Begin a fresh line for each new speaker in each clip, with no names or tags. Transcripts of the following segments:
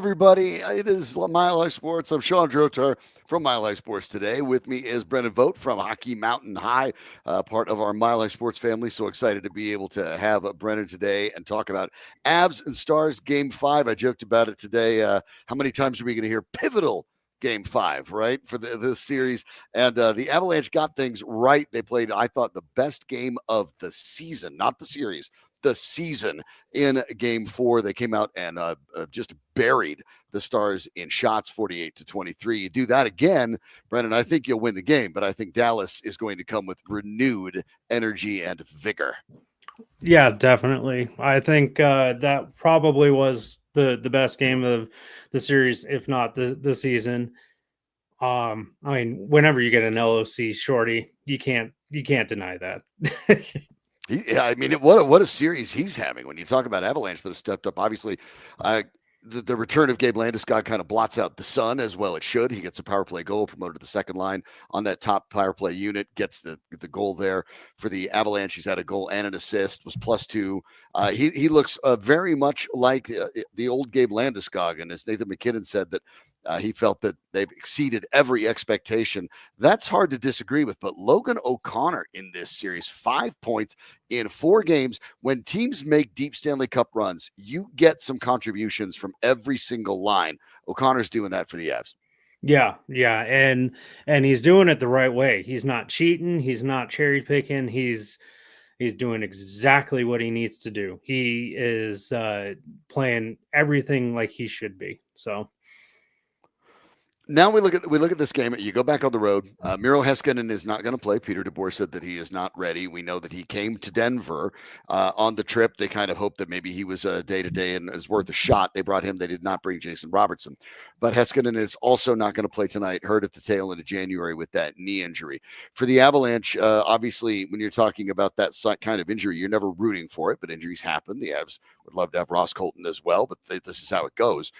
everybody? It is Mile High Sports. I'm Shawn Drotar from Mile High Sports today. With me is Brennan Vogt from Hockey Mountain High, part of our Mile High Sports family. So excited to be able to have Brennan today and talk about Avs and Stars Game 5. I joked about it today. How many times are we going to hear pivotal Game 5, right, for this series? And the Avalanche got things right. They played, I thought, the best game of the season, not the series, the season in Game 4. They came out and just buried the Stars in shots, 48-23. You do that again, Brennan, I think you'll win the game, but I think Dallas is going to come with renewed energy and vigor.
Yeah, definitely. I think that probably was the best game of the series, if not the season. I mean, whenever you get an LOC shorty, you can't deny that.
I mean, what a series he's having. When you talk about Avalanche that have stepped up, obviously, the return of Gabe Landeskog kind of blots out the sun, as well it should. He gets a power play goal, promoted to the second line on that top power play unit, gets the goal there for the Avalanche. He's had a goal and an assist, was +2. He looks very much like the old Gabe Landeskog, and as Nathan McKinnon said, that he felt that they've exceeded every expectation. That's hard to disagree with. But Logan O'Connor in this series, 5 points in 4 games. When teams make deep Stanley Cup runs, you get some contributions from every single line. O'Connor's doing that for the Avs.
Yeah, and he's doing it the right way. He's not cheating. He's not cherry picking. He's doing exactly what he needs to do. He is playing everything like he should be. So.
Now we look at this game. You go back on the road. Miro Heiskanen is not going to play. Peter DeBoer said that he is not ready. We know that he came to Denver on the trip. They kind of hoped that maybe he was a day-to-day and is worth a shot. They brought him. They did not bring Jason Robertson. But Heiskanen is also not going to play tonight, hurt at the tail end of January with that knee injury. For the Avalanche, obviously, when you're talking about that kind of injury, you're never rooting for it, but injuries happen. The Avs would love to have Ross Colton as well, but this is how it goes.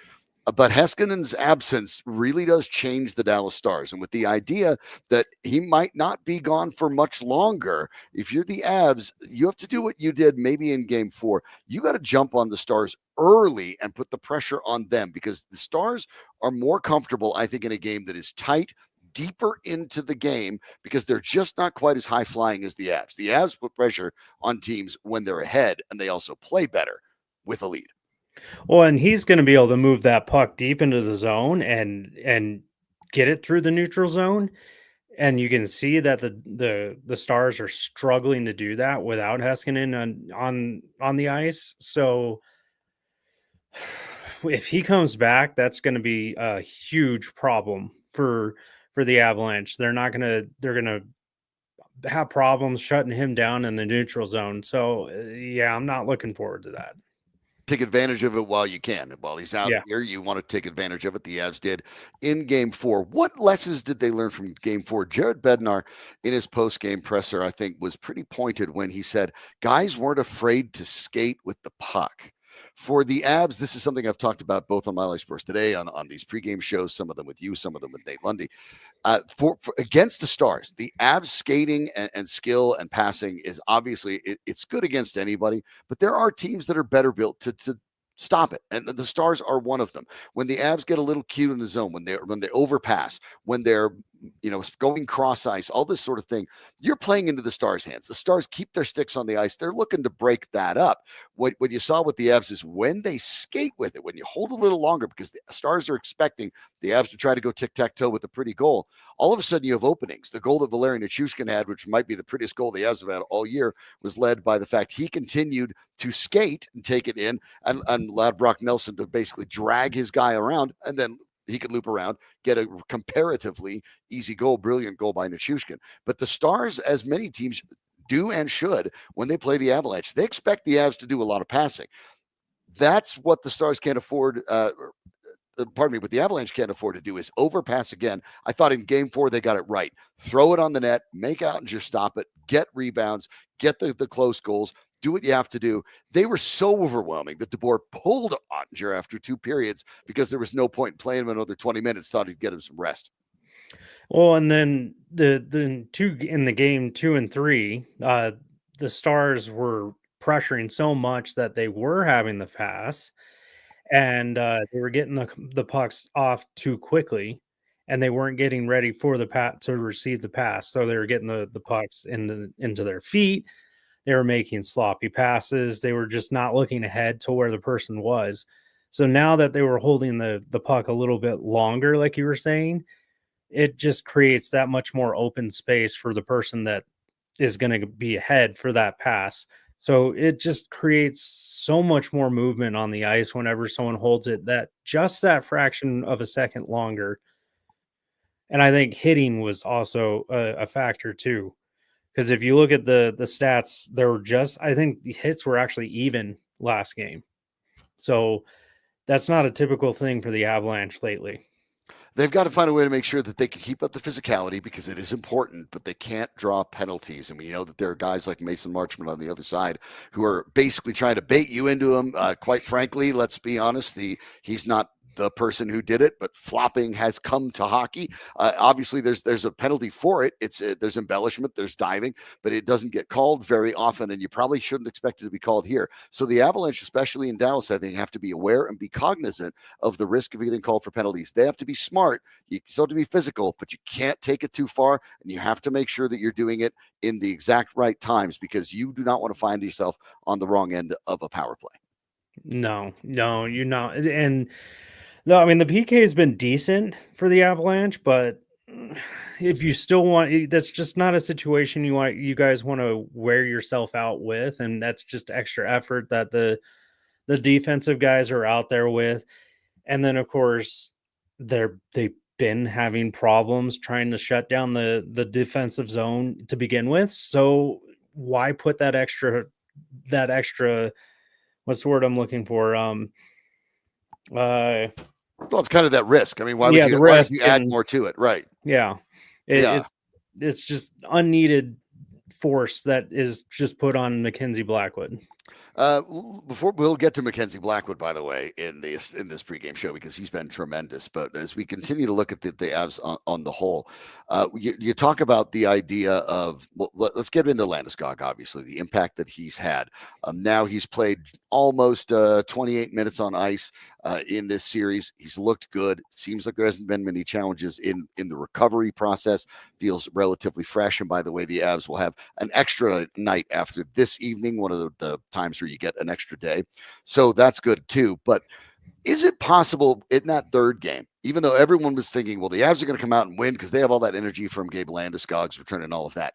But Heskanen's absence really does change the Dallas Stars. And with the idea that he might not be gone for much longer, if you're the Avs, you have to do what you did maybe in Game 4. You got to jump on the Stars early and put the pressure on them, because the Stars are more comfortable, I think, in a game that is tight, deeper into the game, because they're just not quite as high flying as the Avs. The Avs put pressure on teams when they're ahead, and they also play better with a lead.
Well, and he's going to be able to move that puck deep into the zone and get it through the neutral zone. And you can see that the Stars are struggling to do that without Heiskanen on the ice. So if he comes back, that's going to be a huge problem for the Avalanche. They're going to have problems shutting him down in the neutral zone. So yeah, I'm not looking forward to that.
Take advantage of it while you can. While he's out here, you want to take advantage of it. The Avs did in Game 4. What lessons did they learn from Game 4? Jared Bednar, in his post-game presser, I think, was pretty pointed when he said guys weren't afraid to skate with the puck. For the Avs, this is something I've talked about both on Mile High Sports today, on these pregame shows, some of them with you, some of them with Nate Lundy. For against the Stars, the Avs skating and skill and passing is obviously it's good against anybody, but there are teams that are better built to stop it, and the Stars are one of them. When the Avs get a little cute in the zone, when they overpass, when they're going cross ice, all this sort of thing, you're playing into the Stars' hands. The Stars keep their sticks on the ice. They're looking to break that up. What you saw with the Avs is when they skate with it, when you hold a little longer, because the Stars are expecting the Avs to try to go tic-tac-toe with a pretty goal, all of a sudden you have openings. The goal that Valeri Nichushkin had, which might be the prettiest goal the Avs have had all year, was led by the fact he continued to skate and take it in and allowed Brock Nelson to basically drag his guy around, and then he could loop around, get a comparatively easy goal, brilliant goal by Nichushkin. But the Stars, as many teams do and should, when they play the Avalanche, they expect the Avs to do a lot of passing. That's what the Stars can't afford. What the Avalanche can't afford to do is overpass again. I thought in Game 4 they got it right. Throw it on the net, make out and just stop it, get rebounds, get the close goals. Do what you have to do. They were so overwhelming that DeBoer pulled Ottinger after 2 periods because there was no point in playing him another 20 minutes. Thought he'd get him some rest.
Well, and then the two in the game 2 and 3, the Stars were pressuring so much that they were having the pass, and they were getting the pucks off too quickly, and they weren't getting ready for the to receive the pass. So they were getting the pucks into their feet. They were making sloppy passes. They were just not looking ahead to where the person was. So now that they were holding the puck a little bit longer, like you were saying, it just creates that much more open space for the person that is going to be ahead for that pass. So it just creates so much more movement on the ice whenever someone holds it that just that fraction of a second longer. And I think hitting was also a factor too. Because if you look at the stats, there were just, I think the hits were actually even last game. So that's not a typical thing for the Avalanche lately.
They've got to find a way to make sure that they can keep up the physicality because it is important, but they can't draw penalties. And we know that there are guys like Mason Marchment on the other side who are basically trying to bait you into them. Quite frankly, let's be honest, he's not the person who did it, but flopping has come to hockey. Obviously, there's a penalty for it. There's embellishment, there's diving, but it doesn't get called very often, and you probably shouldn't expect it to be called here. So the Avalanche, especially in Dallas, I think have to be aware and be cognizant of the risk of getting called for penalties. They have to be smart. You still have to be physical, but you can't take it too far, and you have to make sure that you're doing it in the exact right times because you do not want to find yourself on the wrong end of a power play.
No, you're not. And no, I mean the PK has been decent for the Avalanche, but if you still want, that's just not a situation you guys want to wear yourself out with, and that's just extra effort that the defensive guys are out there with. And then of course they've been having problems trying to shut down the defensive zone to begin with. So why put that extra what's the word I'm looking for? Uh
Well, it's kind of that risk. I mean, why
yeah,
would
the
you
risk
add
and
more to it? Right.
yeah.
Yeah.
It's just unneeded force that is just put on Mackenzie Blackwood.
Before we'll get to Mackenzie Blackwood, by the way, in this pregame show because he's been tremendous. But as we continue to look at the Avs on the whole, you talk about the idea of let's get into Landeskog. Obviously, the impact that he's had. Now he's played almost 28 minutes on ice in this series. He's looked good. Seems like there hasn't been many challenges in the recovery process. Feels relatively fresh. And by the way, the Avs will have an extra night after this evening. One of the times where you get an extra day. So that's good too. But is it possible in that third game, even though everyone was thinking, well, the Avs are going to come out and win because they have all that energy from Gabe Landeskog's return and all of that.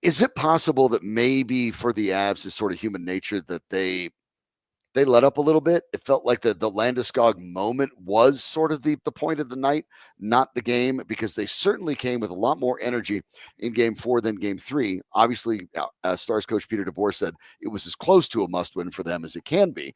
Is it possible that maybe for the Avs is sort of human nature that they let up a little bit? It felt like the Landeskog moment was sort of the point of the night, not the game, because they certainly came with a lot more energy in game 4 than game 3. Obviously, Stars coach Peter DeBoer said it was as close to a must-win for them as it can be.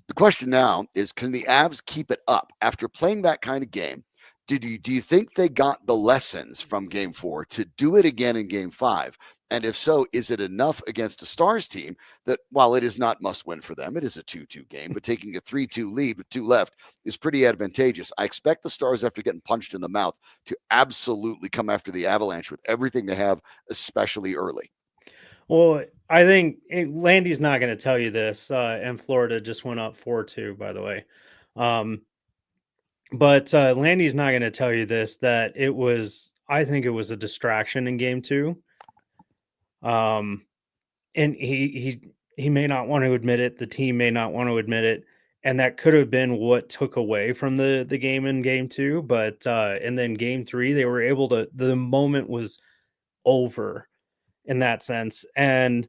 The question now is, can the Avs keep it up after playing that kind of game? Do you think they got the lessons from game 4 to do it again in game 5? And if so, is it enough against a Stars team that while it is not must win for them, it is a 2-2 game, but taking a 3-2 lead with 2 left is pretty advantageous. I expect the Stars, after getting punched in the mouth, to absolutely come after the Avalanche with everything they have, especially early.
Well, I think Landy's not going to tell you this, and Florida just went up 4-2, by the way. But Landy's not going to tell you this, that I think it was a distraction in game 2. And he may not want to admit it. The team may not want to admit it. And that could have been what took away from the game in game 2. But and then game 3, they were able to, the moment was over in that sense. And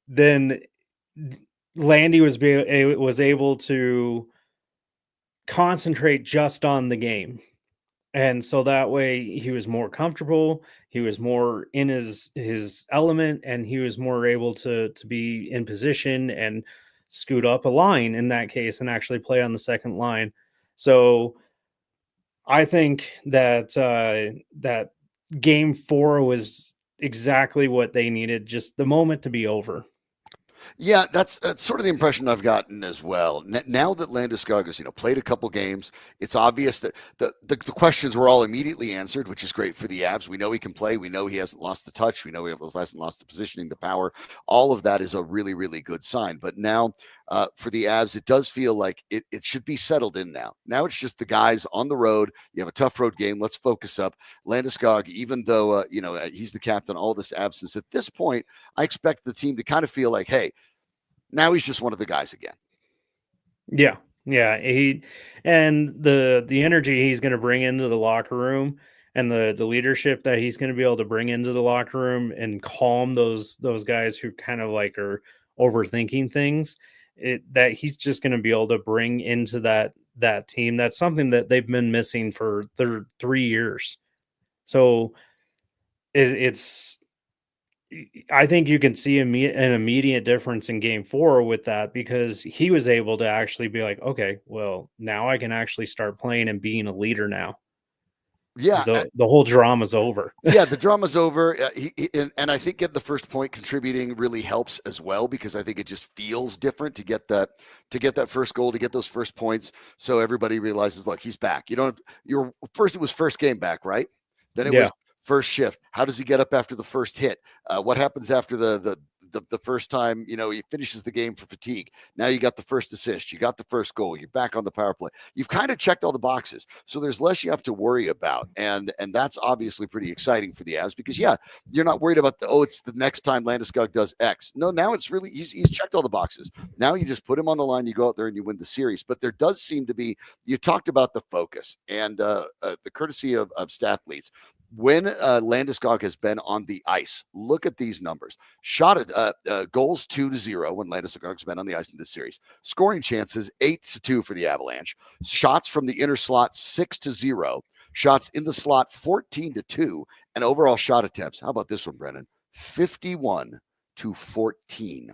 then Landy was able to concentrate just on the game. And so that way he was more comfortable, he was more in his element, and he was more able to be in position and scoot up a line in that case and actually play on the second line. So I think that that game 4 was exactly what they needed, just the moment to be over.
Yeah, that's sort of the impression I've gotten as well. Now that Landeskog has, played a couple games, it's obvious that the questions were all immediately answered, which is great for the Avs. We know he can play. We know he hasn't lost the touch. We know he hasn't lost the positioning, the power. All of that is a really, really good sign. But now for the Avs, it does feel like it should be settled in now. Now it's just the guys on the road. You have a tough road game. Let's focus up. Landeskog, even though, he's the captain, all this absence, at this point, I expect the team to kind of feel like, hey, now he's just one of the guys again.
Yeah. Yeah. The energy he's going to bring into the locker room and the leadership that he's going to be able to bring into the locker room and calm those guys who kind of like are overthinking things, that he's just going to be able to bring into that team. That's something that they've been missing for 3 years. So it's I think you can see an immediate difference in game 4 with that, because he was able to actually be like, okay, well, now I can actually start playing and being a leader now.
Yeah.
The whole drama's over.
Yeah, the drama's over. And I think getting the first point contributing really helps as well, because I think it just feels different to get that first goal, to get those first points. So everybody realizes, look, he's back. It was first game back, right? Then it was first shift. How does he get up after the first hit? What happens after the first time, he finishes the game for fatigue? Now you got the first assist, you got the first goal, you're back on the power play. You've kind of checked all the boxes. So there's less you have to worry about. And that's obviously pretty exciting for the Avs, because you're not worried about it's the next time Landeskog does X. No, now it's really, he's checked all the boxes. Now you just put him on the line, you go out there and you win the series. But there does seem to be, you talked about the focus and the courtesy of staff leads. When Landeskog has been on the ice, look at these numbers. Shot at goals 2-0 when Landeskog's been on the ice in this series. Scoring chances 8-2 for the Avalanche. Shots from the inner slot 6-0. Shots in the slot 14-2. And overall shot attempts, how about this one, Brennan? 51-14.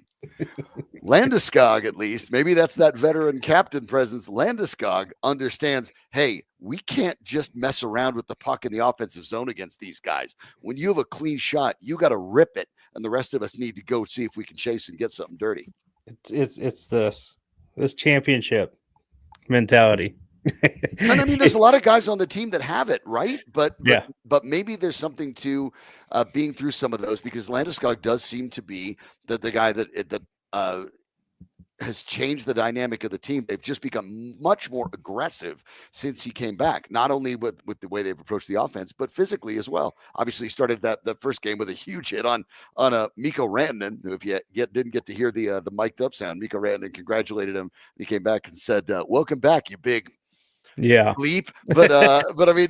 Landeskog, at least, maybe that's that veteran captain presence. Landeskog understands, hey, we can't just mess around with the puck in the offensive zone against these guys. When you have a clean shot, you got to rip it, and the rest of us need to go see if we can chase and get something dirty.
It's this championship mentality.
And I mean, there's a lot of guys on the team that have it, right? But maybe there's something to being through some of those, because Landeskog does seem to be the guy that has changed the dynamic of the team. They've just become much more aggressive since he came back, not only with the way they've approached the offense, but physically as well. Obviously, he started the first game with a huge hit on Mikko Rantanen, who, if you didn't get to hear the mic'd up sound, Mikko Rantanen congratulated him. He came back and said, welcome back, you big leap. But I mean,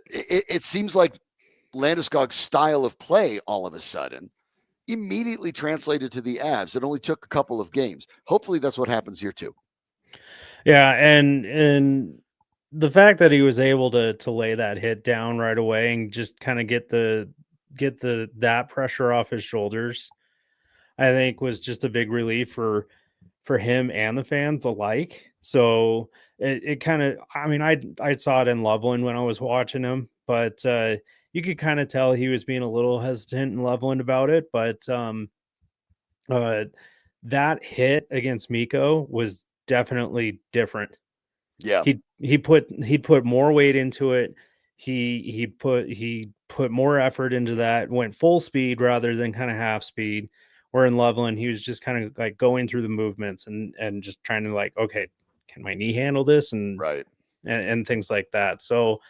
it seems like Landeskog's style of play all of a sudden immediately translated to the Avs. It only took a couple of games. Hopefully that's what happens here too.
Yeah, and the fact that he was able to lay that hit down right away and just kind of get that pressure off his shoulders, I think was just a big relief for him and the fans alike. So it kind of, I mean, I saw it in Loveland when I was watching him, but you could kind of tell he was being a little hesitant in Loveland about it. But that hit against Mikko was definitely different.
Yeah,
he'd put more weight into it. He put more effort into that. Went full speed rather than kind of half speed. Where in Loveland, he was just kind of like going through the movements and just trying to like, okay, can my knee handle this, and
right,
and things like that. So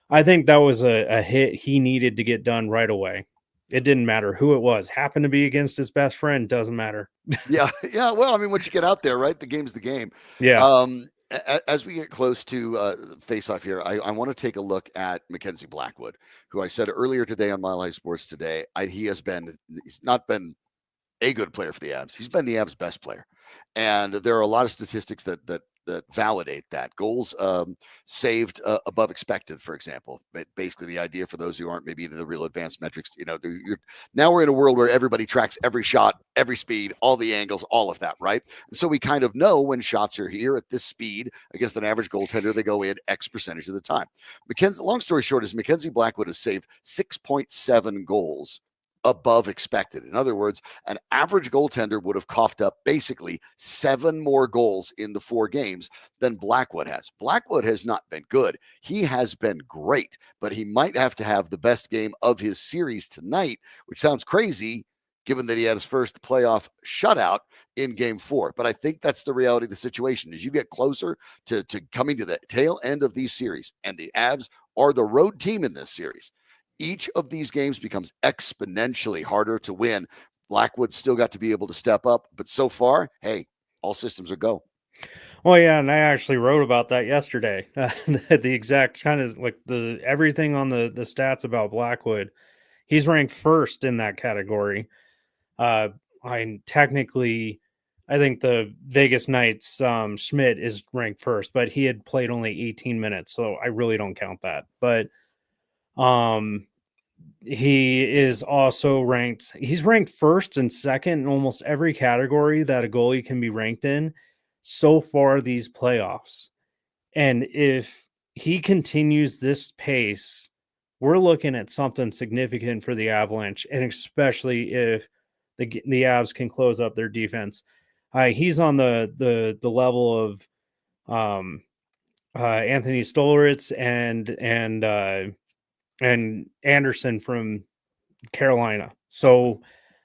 I think that was a hit he needed to get done right away. It didn't matter who it was. Happened to be against his best friend. Doesn't matter.
Yeah. Well, I mean, once you get out there, right, the game's the game.
Yeah.
As we get close to face off here, I want to take a look at Mackenzie Blackwood, who I said earlier today on Mile High Sports Today. He's not been a good player for the Avs. He's been the Avs' best player. And there are a lot of statistics that validate that. Goals saved above expected, for example. But basically, the idea for those who aren't maybe into the real advanced metrics, now we're in a world where everybody tracks every shot, every speed, all the angles, all of that, right? And so we kind of know when shots are here at this speed against an average goaltender, they go in X percentage of the time. Long story short is Mackenzie Blackwood has saved 6.7 goals above expected. In other words, an average goaltender would have coughed up basically 7 more goals in the 4 games than Blackwood has. Blackwood has not been good. He has been great, but he might have to have the best game of his series tonight, which sounds crazy given that he had his first playoff shutout in game 4. But I think that's the reality of the situation. As you get closer to coming to the tail end of these series, and the Avs are the road team in this series, each of these games becomes exponentially harder to win. Blackwood's still got to be able to step up, but so far, hey, all systems are go.
Well, yeah, and I actually wrote about that yesterday. The exact kind of like everything on the stats about Blackwood. He's ranked first in that category. I technically, I think the Vegas Knights Schmidt is ranked first, but he had played only 18 minutes, so I really don't count that. But he is also ranked. He's ranked first and second in almost every category that a goalie can be ranked in so far these playoffs. And if he continues this pace, we're looking at something significant for the Avalanche, and especially if the Avs can close up their defense. He's on the level of Anthony Stolritz and Anderson from Carolina. So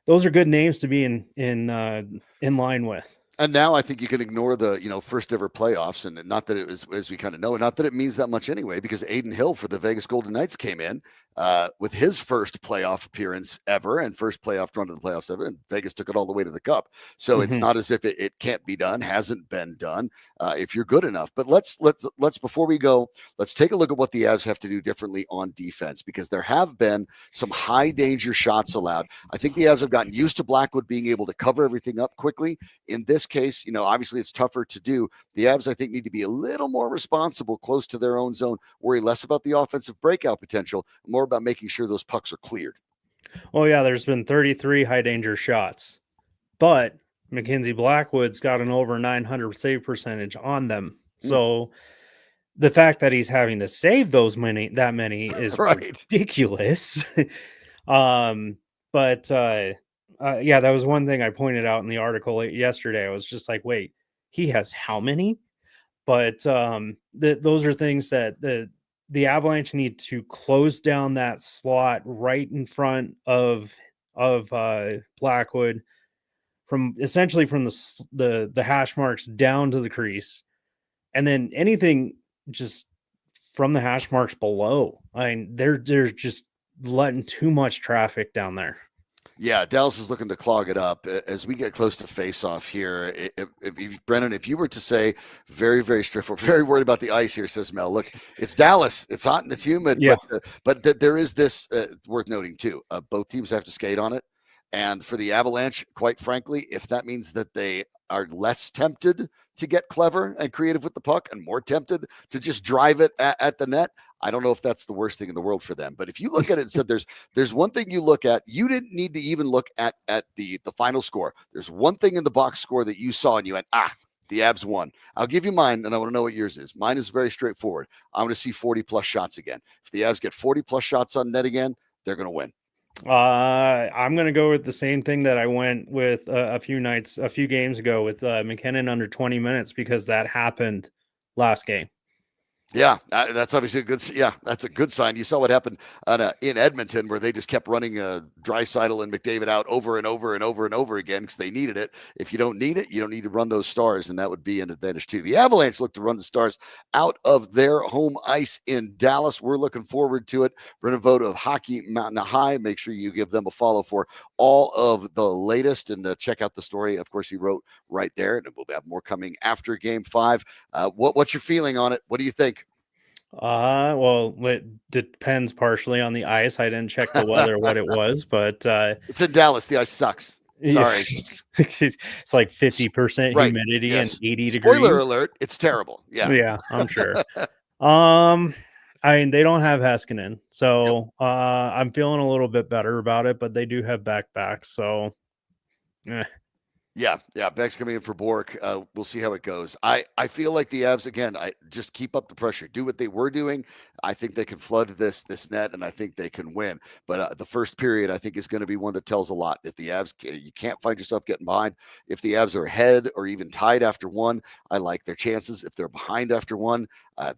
those are good names to be in line with.
And now I think you can ignore the, first ever playoffs, and not that it was, as we kind of know, not that it means that much anyway, because Aiden Hill for the Vegas Golden Knights came in with his first playoff appearance ever and first playoff run to the playoffs ever, and Vegas took it all the way to the cup. So it's not as if it can't be done, hasn't been done if you're good enough. But let's before we go, let's take a look at what the Avs have to do differently on defense, because there have been some high danger shots allowed. I think the Avs have gotten used to Blackwood being able to cover everything up quickly. In this case, obviously it's tougher to do. The Avs, I think, need to be a little more responsible close to their own zone, worry less about the offensive breakout potential, more about making sure those pucks are cleared.
Well, yeah, there's been 33 high danger shots, but Mackenzie Blackwood's got an over 900 save percentage on them. So the fact that he's having to save that many is ridiculous. But yeah, that was one thing I pointed out in the article yesterday. I was just like, wait, he has how many? But those are things that the Avalanche need to close down that slot right in front of Blackwood, from essentially from the hash marks down to the crease, and then anything just from the hash marks below. I mean, they're just letting too much traffic down there.
Yeah, Dallas is looking to clog it up as we get close to face-off here. Brennan, if you were to say very, very straightforward, very worried about the ice here, says Mel. Look, it's Dallas. It's hot and it's humid.
Yeah.
But there is this worth noting too. Both teams have to skate on it. And for the Avalanche, quite frankly, if that means that they are less tempted to get clever and creative with the puck and more tempted to just drive it at the net, I don't know if that's the worst thing in the world for them. But if you look at it and said there's one thing you look at, you didn't need to even look at the final score. There's one thing in the box score that you saw and you went, the Avs won. I'll give you mine, and I want to know what yours is. Mine is very straightforward. I'm going to see 40-plus shots again. If the Avs get 40-plus shots on net again, they're going to win.
I'm going to go with the same thing that I went with a few games ago with McKinnon under 20 minutes, because that happened last game.
Yeah, that's obviously a good. Yeah, that's a good sign. You saw what happened in Edmonton, where they just kept running Draisaitl and McDavid out over and over and over and over again because they needed it. If you don't need it, you don't need to run those Stars, and that would be an advantage too. The Avalanche look to run the Stars out of their home ice in Dallas. We're looking forward to it. Brennan Vogt of Hockey Mountain High. Make sure you give them a follow for all of the latest, and check out the story. Of course, he wrote right there, and we'll have more coming after Game 5. What's your feeling on it? What do you think?
Well, it depends partially on the ice. I didn't check the weather, what it was, but
it's in Dallas. The ice sucks. Sorry.
It's like 50% humidity and 80 degrees.
Spoiler alert, it's terrible.
Yeah, I'm sure. I mean, they don't have Heiskanen, so I'm feeling a little bit better about it, but they do have back, so
Yeah, Beck's coming in for Bork. We'll see how it goes. I feel like the Avs again. I just keep up the pressure. Do what they were doing. I think they can flood this net, and I think they can win. But the first period, I think, is going to be one that tells a lot. If the Avs, you can't find yourself getting behind. If the Avs are ahead or even tied after one, I like their chances. If they're behind after one,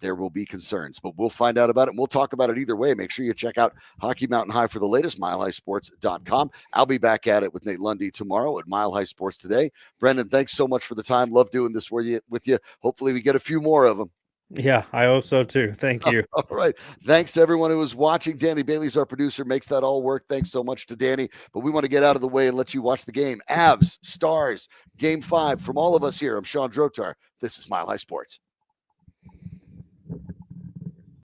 there will be concerns. But we'll find out about it. And we'll talk about it either way. Make sure you check out Hockey Mountain High for the latest. MileHighSports.com. I'll be back at it with Nate Lundy tomorrow at Mile High Sports Today. Brendan, thanks so much for the time. Love doing this with you. Hopefully we get a few more of them.
Yeah, I hope so too. Thank you.
All right. Thanks to everyone who was watching. Danny Bailey's our producer, makes that all work. Thanks so much to Danny. But we want to get out of the way and let you watch the game. Avs, Stars, Game 5. From all of us here, I'm Shawn Drotar. This is Mile High Sports.